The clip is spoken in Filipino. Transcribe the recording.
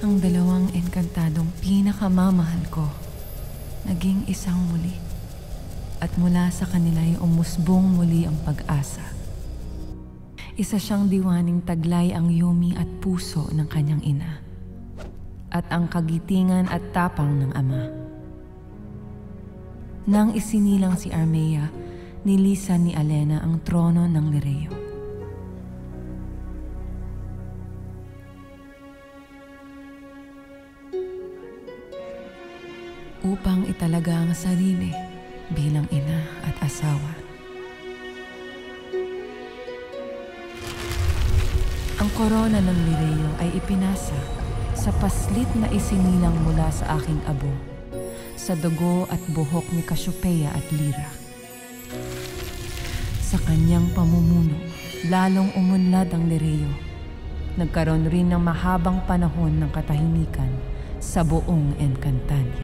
Ang dalawang engkantadong pinakamamahal ko, naging isang muli. At mula sa kanila ay umusbong muli ang pag-asa. Isa siyang diwaning taglay ang yumi at puso ng kanyang ina. At ang kagitingan at tapang ng ama. Nang isinilang si Armea, nilisan ni Alena ang trono ng Lireo. Upang italaga ang sarili bilang ina at asawa. Ang korona ng Lireo ay ipinasa sa paslit na isinilang mula sa aking abo, sa dugo at buhok ni Cassiopeia at Lyra. Sa kanyang pamumuno, lalong umunlad ang Lireo. Nagkaroon rin ng mahabang panahon ng katahimikan sa buong Encantadia.